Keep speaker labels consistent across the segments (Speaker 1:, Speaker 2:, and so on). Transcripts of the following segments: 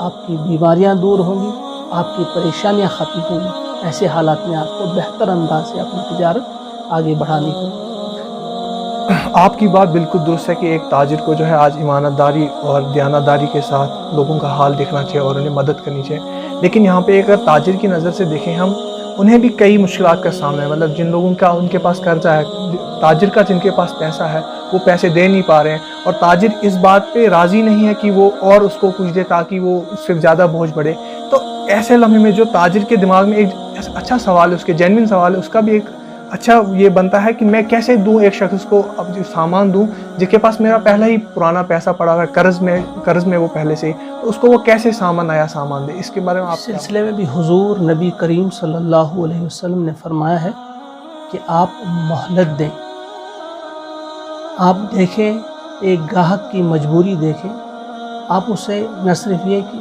Speaker 1: آپ کی بیماریاں دور ہوں گی، آپ کی پریشانیاں ختم ہوں گی۔ ایسے حالات میں آپ کو بہتر انداز سے اپنی تجارت آگے بڑھانی ہوگی۔
Speaker 2: آپ کی بات بالکل درست ہے کہ ایک تاجر کو جو ہے آج ایمانداری اور دیانتداری کے ساتھ لوگوں کا حال دیکھنا چاہیے اور انہیں مدد کرنی چاہیے، لیکن یہاں پہ اگر تاجر کی نظر سے دیکھیں ہم، انہیں بھی کئی مشکلات کا سامنا ہے۔ مطلب جن لوگوں کا ان کے پاس قرضہ ہے، تاجر کا جن کے پاس پیسہ ہے وہ پیسے دے نہیں پا رہے ہیں، اور تاجر اس بات پہ راضی نہیں ہے کہ وہ اور اس کو کچھ دے تاکہ وہ اس سے زیادہ بوجھ بڑھے۔ تو ایسے لمحے میں جو تاجر کے دماغ میں ایک اچھا سوال ہے، اس کے جینوئن سوال ہے، اس کا بھی ایک اچھا یہ بنتا ہے کہ میں کیسے دوں ایک شخص کو اب جو سامان دوں جس کے پاس میرا پہلا ہی پرانا پیسہ پڑا ہوا ہے، قرض میں وہ پہلے سے، تو اس کو وہ کیسے نیا سامان دے۔ اس کے بارے میں
Speaker 1: اس
Speaker 2: آپ
Speaker 1: سلسلے میں بھی حضور نبی کریم صلی اللہ علیہ وسلم نے فرمایا ہے کہ آپ مہلت دیں۔ آپ دیکھیں، ایک گاہک کی مجبوری دیکھیں، آپ اسے نہ صرف یہ کہ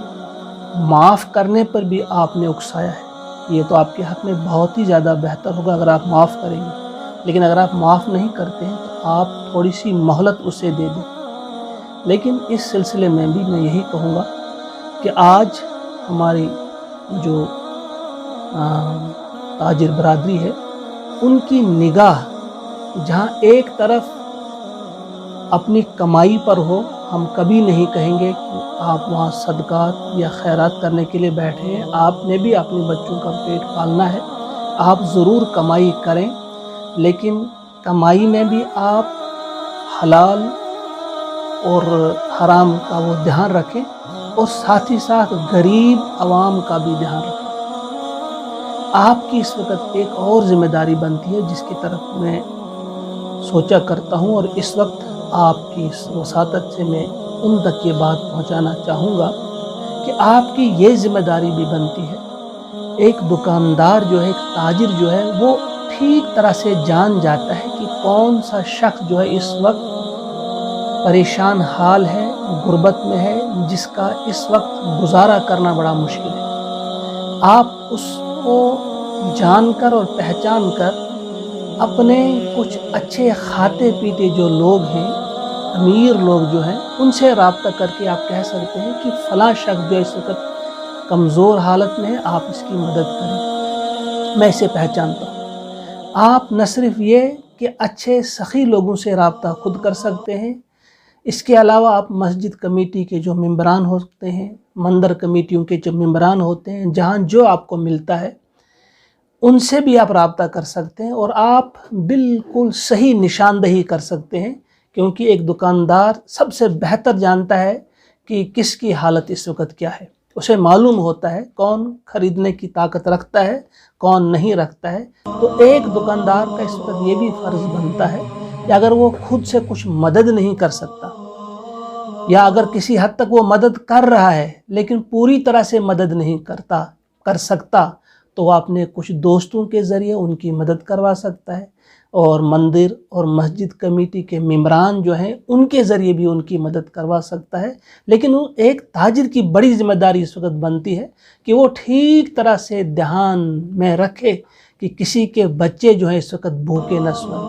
Speaker 1: معاف کرنے پر بھی آپ نے اکسایا ہے، یہ تو آپ کے حق میں بہت ہی زیادہ بہتر ہوگا اگر آپ معاف کریں گے، لیکن اگر آپ معاف نہیں کرتے ہیں تو آپ تھوڑی سی مہلت اسے دے دیں۔ لیکن اس سلسلے میں بھی میں یہی کہوں گا کہ آج ہماری جو تاجر برادری ہے، ان کی نگاہ جہاں ایک طرف اپنی کمائی پر ہو، ہم کبھی نہیں کہیں گے کہ آپ وہاں صدقات یا خیرات کرنے کے لیے بیٹھے ہیں، آپ نے بھی اپنے بچوں کا پیٹ پالنا ہے، آپ ضرور کمائی کریں، لیکن کمائی میں بھی آپ حلال اور حرام کا وہ دھیان رکھیں، اور ساتھ ہی ساتھ غریب عوام کا بھی دھیان رکھیں۔ آپ کی اس وقت ایک اور ذمہ داری بنتی ہے جس کی طرف میں سوچا کرتا ہوں، اور اس وقت آپ کی اس وساطت سے میں ان تک یہ بات پہنچانا چاہوں گا کہ آپ کی یہ ذمہ داری بھی بنتی ہے۔ ایک دکاندار جو ہے، ایک تاجر جو ہے، وہ ٹھیک طرح سے جان جاتا ہے کہ کون سا شخص جو ہے اس وقت پریشان حال ہے، غربت میں ہے، جس کا اس وقت گزارا کرنا بڑا مشکل ہے۔ آپ اس کو جان کر اور پہچان کر اپنے کچھ اچھے کھاتے پیتے جو لوگ ہیں، امیر لوگ جو ہیں، ان سے رابطہ کر کے آپ کہہ سکتے ہیں کہ فلاں شخص جو اس وقت کمزور حالت میں ہے، آپ اس کی مدد کریں، میں اسے پہچانتا ہوں۔ آپ نہ صرف یہ کہ اچھے سخی لوگوں سے رابطہ خود کر سکتے ہیں، اس کے علاوہ آپ مسجد کمیٹی کے جو ممبران ہوتے ہیں، مندر کمیٹیوں کے جو ممبران ہوتے ہیں، جہاں جو آپ کو ملتا ہے ان سے بھی آپ رابطہ کر سکتے ہیں، اور آپ بالکل صحیح نشاندہی کر سکتے ہیں، کیونکہ ایک دکاندار سب سے بہتر جانتا ہے کہ کس کی حالت اس وقت کیا ہے، اسے معلوم ہوتا ہے کون خریدنے کی طاقت رکھتا ہے، کون نہیں رکھتا ہے۔ تو ایک دکاندار کا اس وقت یہ بھی فرض بنتا ہے کہ اگر وہ خود سے کچھ مدد نہیں کر سکتا، یا اگر کسی حد تک وہ مدد کر رہا ہے لیکن پوری طرح سے مدد نہیں کر سکتا، تو وہ اپنے کچھ دوستوں کے ذریعے ان کی مدد کروا سکتا ہے، اور مندر اور مسجد کمیٹی کے ممبران جو ہیں ان کے ذریعے بھی ان کی مدد کروا سکتا ہے۔ لیکن ایک تاجر کی بڑی ذمہ داری اس وقت بنتی ہے کہ وہ ٹھیک طرح سے دھیان میں رکھے کہ کسی کے بچے جو ہیں اس وقت بھوکے نہ سوئیں،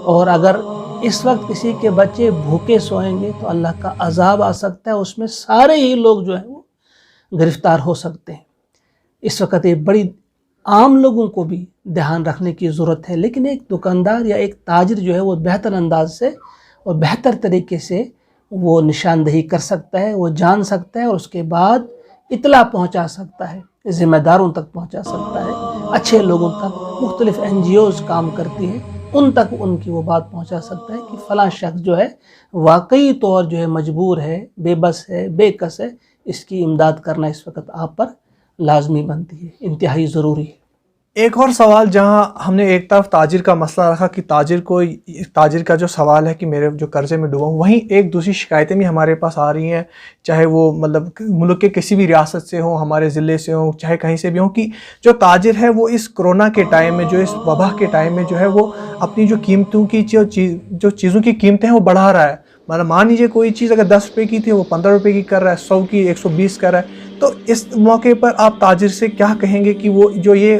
Speaker 1: اور اگر اس وقت کسی کے بچے بھوکے سوئیں گے تو اللہ کا عذاب آ سکتا ہے، اس میں سارے ہی لوگ جو ہیں وہ گرفتار ہو سکتے ہیں۔ اس وقت ایک بڑی عام لوگوں کو بھی دھیان رکھنے کی ضرورت ہے، لیکن ایک دکاندار یا ایک تاجر جو ہے وہ بہتر انداز سے اور بہتر طریقے سے وہ نشاندہی کر سکتا ہے، وہ جان سکتا ہے، اور اس کے بعد اطلاع پہنچا سکتا ہے، ذمہ داروں تک پہنچا سکتا ہے، اچھے لوگوں تک، مختلف NGOs کام کرتی ہیں ان تک ان کی وہ بات پہنچا سکتا ہے کہ فلاں شخص جو ہے واقعی طور جو ہے مجبور ہے، بے بس ہے، بے کس ہے، اس کی امداد کرنا اس وقت آپ پر لازمی بنتی ہے، انتہائی ضروری ہے۔
Speaker 2: ایک اور سوال، جہاں ہم نے ایک طرف تاجر کا مسئلہ رکھا کہ تاجر کا جو سوال ہے کہ میرے جو قرضے میں ڈوبا ہوں، وہیں ایک دوسری شکایتیں بھی ہمارے پاس آ رہی ہیں، چاہے وہ مطلب ملک کے کسی بھی ریاست سے ہوں، ہمارے ضلع سے ہوں، چاہے کہیں سے بھی ہوں، کہ جو تاجر ہے وہ اس کرونا کے ٹائم میں، جو اس وبا کے ٹائم میں جو ہے وہ اپنی جو قیمتوں کی جو چیزوں کی قیمتیں ہیں وہ بڑھا رہا ہے۔ مطلب مان لیجیے کوئی چیز اگر 10 روپے کی تھی وہ 15 روپے کی کر رہا ہے، 100 کی 120 کر رہا ہے۔ تو اس موقع پر آپ تاجر سے کیا کہیں گے کہ وہ جو یہ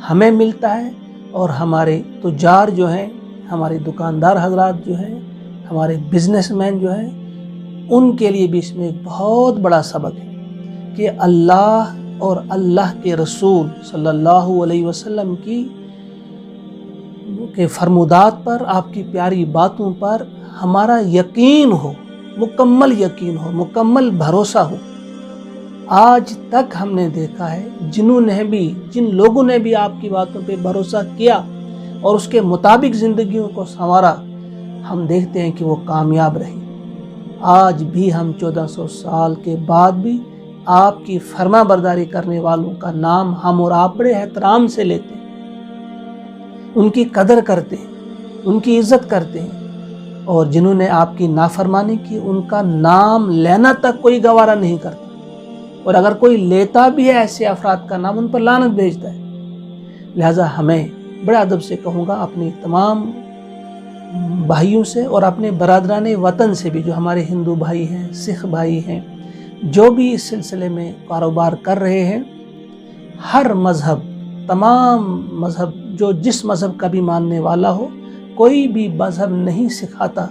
Speaker 1: ہمیں ملتا ہے اور ہمارے تجار جو ہیں، ہمارے دکاندار حضرات جو ہیں، ہمارے بزنس مین جو ہیں، ان کے لیے بھی اس میں ایک بہت بڑا سبق ہے کہ اللہ اور اللہ کے رسول صلی اللہ علیہ وسلم کے فرمودات پر، آپ کی پیاری باتوں پر ہمارا یقین ہو، مکمل یقین ہو، مکمل بھروسہ ہو۔ آج تک ہم نے دیکھا ہے جن لوگوں نے بھی آپ کی باتوں پہ بھروسہ کیا اور اس کے مطابق زندگیوں کو سنوارا، ہم دیکھتے ہیں کہ وہ کامیاب رہے۔ آج بھی ہم 1400 سال کے بعد بھی آپ کی فرما برداری کرنے والوں کا نام ہم اور آپ بڑے احترام سے لیتے ہیں، ان کی قدر کرتے ہیں، ان کی عزت کرتے ہیں، اور جنہوں نے آپ کی نافرمانی کی ان کا نام لینا تک کوئی گوارا نہیں کرتا، اور اگر کوئی لیتا بھی ہے ایسے افراد کا نام، ان پر لعنت بھیجتا ہے۔ لہٰذا ہمیں بڑے ادب سے کہوں گا اپنے تمام بھائیوں سے اور اپنے برادران وطن سے بھی، جو ہمارے ہندو بھائی ہیں، سکھ بھائی ہیں، جو بھی اس سلسلے میں کاروبار کر رہے ہیں، ہر مذہب، تمام مذہب، جو جس مذہب کا بھی ماننے والا ہو، کوئی بھی مذہب نہیں سکھاتا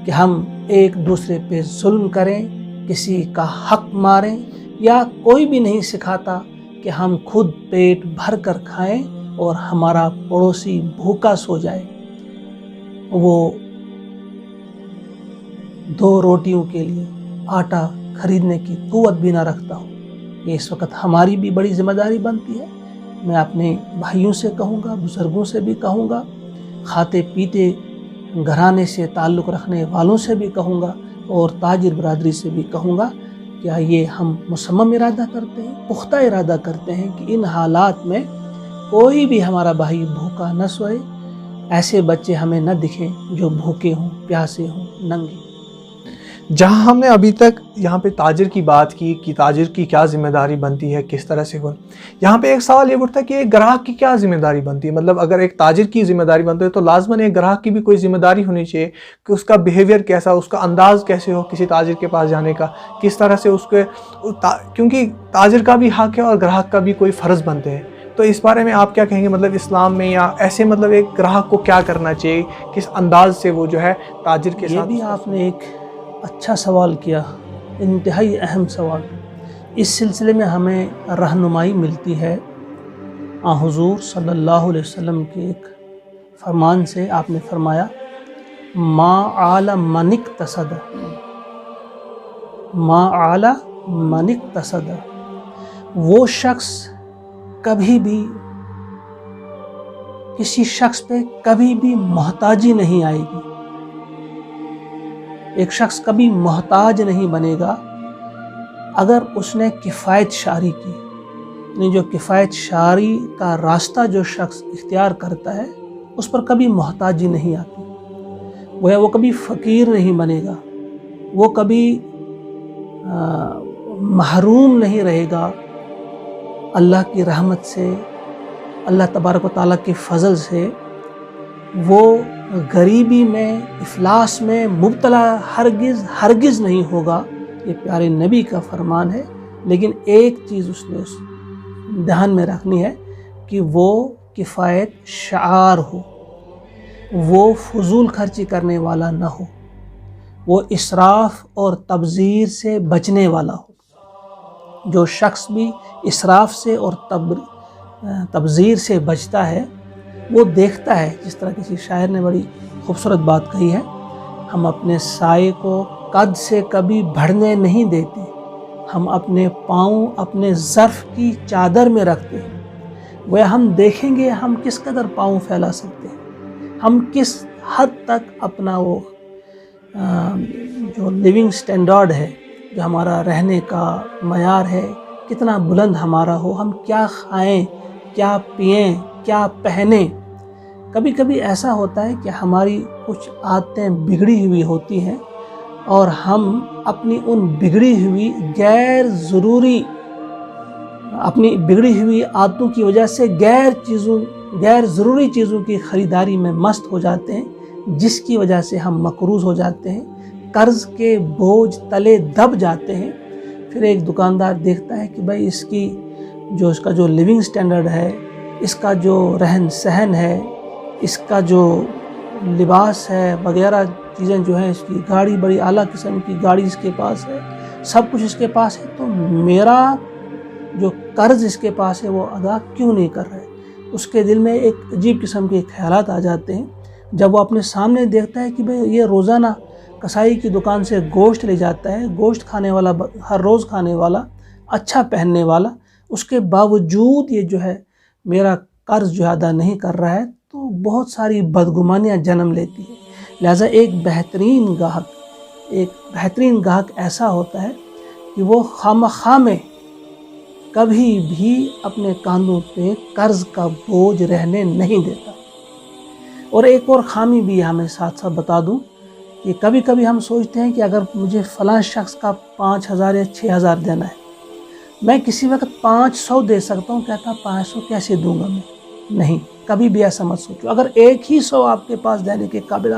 Speaker 1: کہ ہم ایک دوسرے پہ ظلم کریں، کسی کا حق ماریں، یا کوئی بھی نہیں سکھاتا کہ ہم خود پیٹ بھر کر کھائیں اور ہمارا پڑوسی بھوکا سو جائے، وہ 2 روٹیوں کے لیے آٹا خریدنے کی قوت بھی نہ رکھتا ہو۔ یہ اس وقت ہماری بھی بڑی ذمہ داری بنتی ہے۔ میں اپنے بھائیوں سے کہوں گا، بزرگوں سے بھی کہوں گا، کھاتے پیتے گھرانے سے تعلق رکھنے والوں سے بھی کہوں گا، اور تاجر برادری سے بھی کہوں گا کہ یہ ہم مصمم ارادہ کرتے ہیں، پختہ ارادہ کرتے ہیں کہ ان حالات میں کوئی بھی ہمارا بھائی بھوکا نہ سوئے، ایسے بچے ہمیں نہ دکھیں جو بھوکے ہوں، پیاسے ہوں، ننگے۔
Speaker 2: جہاں ہم نے ابھی تک یہاں پہ تاجر کی بات کی کہ تاجر کی کیا ذمہ داری بنتی ہے، کس طرح سے ہو، یہاں پہ ایک سوال یہ اٹھتا ہے کہ ایک گراہک کی کیا ذمہ داری بنتی ہے۔ مطلب اگر ایک تاجر کی ذمہ داری بنتی ہے تو لازماً ایک گراہک کی بھی کوئی ذمہ داری ہونی چاہیے کہ اس کا بیہیویئر کیسا، اس کا انداز کیسے ہو کسی تاجر کے پاس جانے کا، کس طرح سے اس کے، کیونکہ تاجر کا بھی حق ہے اور گراہک کا بھی کوئی فرض بنتے ہیں۔ تو اس بارے میں آپ کیا کہیں گے، مطلب اسلام میں یا ایسے مطلب ایک گراہک کو کیا کرنا چاہیے، کس انداز سے وہ جو ہے تاجر کے ساتھ؟
Speaker 1: یہ بھی آپ نے ایک اچھا سوال کیا، انتہائی اہم سوال۔ اس سلسلے میں ہمیں رہنمائی ملتی ہے حضور صلی اللہ علیہ وسلم کے ایک فرمان سے۔ آپ نے فرمایا ما آل من اقتصد، ما آل من اقتصد، وہ شخص کبھی بھی، کسی شخص پہ کبھی بھی محتاجی نہیں آئے گی۔ ایک شخص کبھی محتاج نہیں بنے گا اگر اس نے کفایت شعری کی، یعنی جو کفایت شعری کا راستہ جو شخص اختیار کرتا ہے اس پر کبھی محتاجی نہیں آتی، وہ کبھی فقیر نہیں بنے گا، وہ کبھی محروم نہیں رہے گا اللہ کی رحمت سے، اللہ تبارک و تعالیٰ کے فضل سے۔ وہ غریبی میں، افلاس میں مبتلا ہرگز نہیں ہوگا، یہ پیارے نبی کا فرمان ہے۔ لیکن ایک چیز اس نے دھیان میں رکھنی ہے کہ وہ کفایت شعار ہو، وہ فضول خرچی کرنے والا نہ ہو، وہ اسراف اور تبذیر سے بچنے والا ہو۔ جو شخص بھی اسراف سے اور تبذیر سے بچتا ہے وہ دیکھتا ہے، جس طرح کسی شاعر نے بڑی خوبصورت بات کہی ہے، ہم اپنے سائے کو قد سے کبھی بڑھنے نہیں دیتے، ہم اپنے پاؤں اپنے ظرف کی چادر میں رکھتے ہیں۔ وہ ہم دیکھیں گے ہم کس قدر پاؤں پھیلا سکتے ہیں، ہم کس حد تک اپنا وہ جو لیونگ سٹینڈرڈ ہے، جو ہمارا رہنے کا معیار ہے، کتنا بلند ہمارا ہو، ہم کیا کھائیں، کیا پئیں، کیا پہنیں۔ کبھی کبھی ایسا ہوتا ہے کہ ہماری کچھ عادتیں بگڑی ہوئی ہوتی ہیں اور ہم اپنی ان بگڑی ہوئی اپنی بگڑی ہوئی عادتوں کی وجہ سے غیر ضروری چیزوں کی خریداری میں مست ہو جاتے ہیں، جس کی وجہ سے ہم مقروض ہو جاتے ہیں، قرض کے بوجھ تلے دب جاتے ہیں۔ پھر ایک دکاندار دیکھتا ہے کہ بھائی اس کا جو لیونگ سٹینڈرڈ ہے، اس کا جو رہن سہن ہے، اس کا جو لباس ہے وغیرہ چیزیں جو ہیں، اس کی گاڑی بڑی اعلیٰ قسم کی گاڑی اس کے پاس ہے، سب کچھ اس کے پاس ہے، تو میرا جو قرض اس کے پاس ہے وہ ادا کیوں نہیں کر رہے؟ اس کے دل میں ایک عجیب قسم کے خیالات آ جاتے ہیں جب وہ اپنے سامنے دیکھتا ہے کہ بھئی یہ روزانہ کسائی کی دکان سے گوشت لے جاتا ہے، گوشت کھانے والا، ہر روز کھانے والا، اچھا پہننے والا، اس کے باوجود یہ جو ہے میرا قرض جو ادا نہیں کر رہا ہے، تو بہت ساری بدگمانیاں جنم لیتی ہے۔ لہٰذا ایک بہترین گاہک ایسا ہوتا ہے کہ وہ خامخواہ میں کبھی بھی اپنے کاندھوں پہ قرض کا بوجھ رہنے نہیں دیتا۔ اور ایک اور خامی بھی ہمیں ساتھ ساتھ بتا دوں کہ کبھی کبھی ہم سوچتے ہیں کہ اگر مجھے فلاں شخص کا 5,000 یا 6,000 دینا ہے، میں کسی وقت 500 دے سکتا ہوں، کہتا 500 کیسے دوں گا میں؟ نہیں، کبھی بھی ایسا مت سوچو۔ اگر ایک ہی 100 آپ کے پاس دینے کے قابل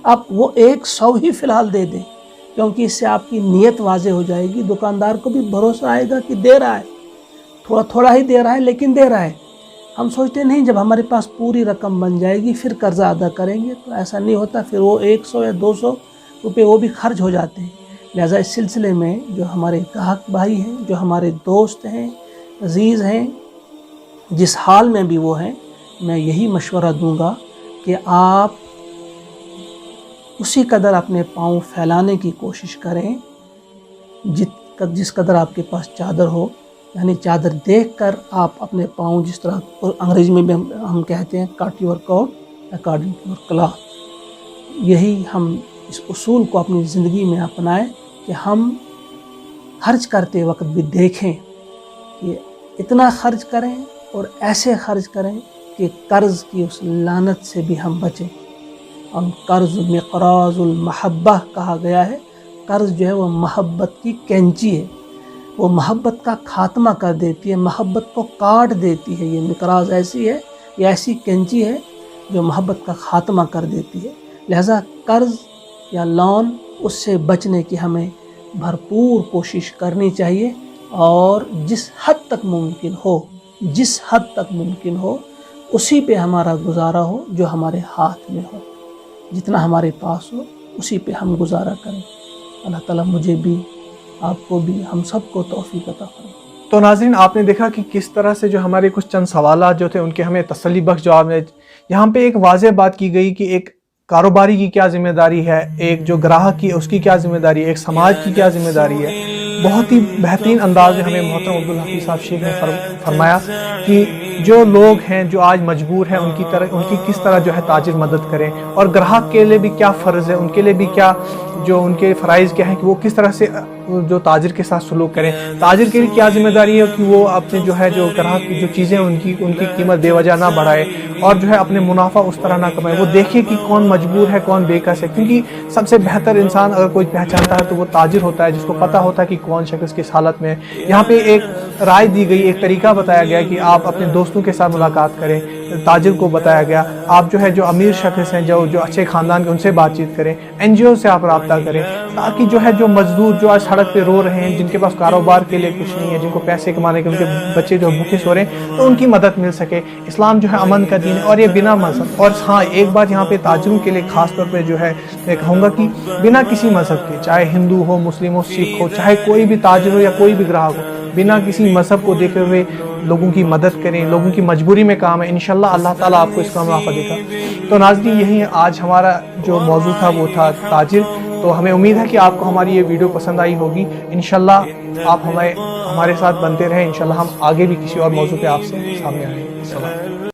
Speaker 1: آپ وہ 100 ہی فی الحال دے دیں، کیونکہ اس سے آپ کی نیت واضح ہو جائے گی، دکاندار کو بھی بھروسہ آئے گا کہ دے رہا ہے، تھوڑا ہی دے رہا ہے لیکن دے رہا ہے۔ ہم سوچتے نہیں جب ہمارے پاس پوری رقم بن جائے گی پھر قرضہ ادا کریں گے، تو ایسا نہیں ہوتا، پھر وہ 100 یا 200 روپے وہ بھی خرچ ہو جاتے ہیں۔ لہٰذا اس سلسلے میں جو ہمارے گاہک بھائی ہیں، جو ہمارے دوست ہیں، عزیز ہیں، جس حال میں بھی وہ ہیں، میں یہی مشورہ دوں گا کہ آپ اسی قدر اپنے پاؤں پھیلانے کی کوشش کریں جس قدر آپ کے پاس چادر ہو، یعنی چادر دیکھ کر آپ اپنے پاؤں، جس طرح انگریزی میں بھی ہم کہتے ہیں cut your coat according to your cloth, یہی ہم اس اصول کو اپنی زندگی میں اپنائیں کہ ہم خرچ کرتے وقت بھی دیکھیں کہ اتنا خرچ کریں اور ایسے خرچ کریں کہ قرض کی اس لعنت سے بھی ہم بچیں۔ اور قرض مقراض المحبہ کہا گیا ہے، قرض جو ہے وہ محبت کی کینچی ہے، وہ محبت کا خاتمہ کر دیتی ہے، محبت کو کاٹ دیتی ہے۔ یہ مقراض ایسی ہے، یہ ایسی کینچی ہے جو محبت کا خاتمہ کر دیتی ہے۔ لہذا قرض یا لون، اس سے بچنے کی ہمیں بھرپور کوشش کرنی چاہیے، اور جس حد تک ممکن ہو اسی پہ ہمارا گزارا ہو، جو ہمارے ہاتھ میں ہو، جتنا ہمارے پاس ہو اسی پہ ہم گزارا کریں۔ اللہ تعالیٰ مجھے بھی، آپ کو بھی، ہم سب کو توفیق عطا فرمائے۔
Speaker 2: تو ناظرین، آپ نے دیکھا کہ کس طرح سے جو ہمارے کچھ چند سوالات جو تھے ان کے ہمیں تسلی بخش جواب میں یہاں پہ ایک واضح بات کی گئی کہ ایک کاروباری کی کیا ذمہ داری ہے، ایک جو گراہک کی اس کی کیا ذمہ داری ہے، ایک سماج کی کیا ذمہ داری ہے۔ بہت ہی بہترین انداز میں ہمیں محترم عبدالحفیظ صاحب شیخ نے فرمایا کہ جو لوگ ہیں جو آج مجبور ہیں ان کی کس طرح جو ہے تاجر مدد کریں، اور گراہک کے لیے بھی کیا فرض ہے، ان کے لیے بھی کیا جو ان کے فرائض کیا ہیں کہ وہ کس طرح سے جو تاجر کے ساتھ سلوک کریں۔ تاجر کے لیے کیا ذمہ داری ہے کہ وہ اپنے جو ہے جو گراہک کی جو چیزیں ان کی قیمت بے وجہ نہ بڑھائے، اور جو ہے اپنے منافع اس طرح نہ کمائے، وہ دیکھے کہ کون مجبور ہے کون بے کس ہے، کیونکہ سب سے بہتر انسان اگر کوئی پہچانتا ہے تو وہ تاجر ہوتا ہے، جس کو پتہ ہوتا ہے کہ کون شخص کس حالت میں ہے۔ یہاں پہ ایک رائے دی گئی، ایک طریقہ بتایا گیا کہ آپ اپنے دوستوں کے ساتھ ملاقات کریں، تاجر کو بتایا گیا آپ جو ہے جو امیر شخص ہیں، جو اچھے خاندان کے، ان سے بات چیت کریں، NGO سے آپ رابطہ کریں، تاکہ جو ہے جو مزدور جو آج سڑک پہ رو رہے ہیں، جن کے پاس کاروبار کے لیے کچھ نہیں ہے، جن کو پیسے کمانے کے، ان کے بچے جو بھوکے سو رہے ہیں، تو ان کی مدد مل سکے۔ اسلام جو ہے امن کا دین ہے، اور یہ بنا مذہب، اور ہاں ایک بات یہاں پہ تاجروں کے لیے خاص طور پہ جو ہے میں کہوں گا کہ بنا کسی مذہب کے، چاہے ہندو ہو، مسلم ہو، سکھ ہو، چاہے کوئی بھی تاجر ہو یا کوئی بھی گراہک ہو، بنا کسی مذہب کو دیکھے ہوئے لوگوں کی مدد کریں، لوگوں کی مجبوری میں کام ہے، انشاءاللہ اللہ تعالیٰ آپ کو اس کا منافع دے گا۔ تو ناظرین، یہی آج ہمارا جو موضوع تھا وہ تھا تاجر۔ تو ہمیں امید ہے کہ آپ کو ہماری یہ ویڈیو پسند آئی ہوگی۔ انشاءاللہ آپ ہمارے ساتھ بنتے رہیں، انشاءاللہ ہم آگے بھی کسی اور موضوع پہ آپ سے سامنے آئیں گے۔ السلام۔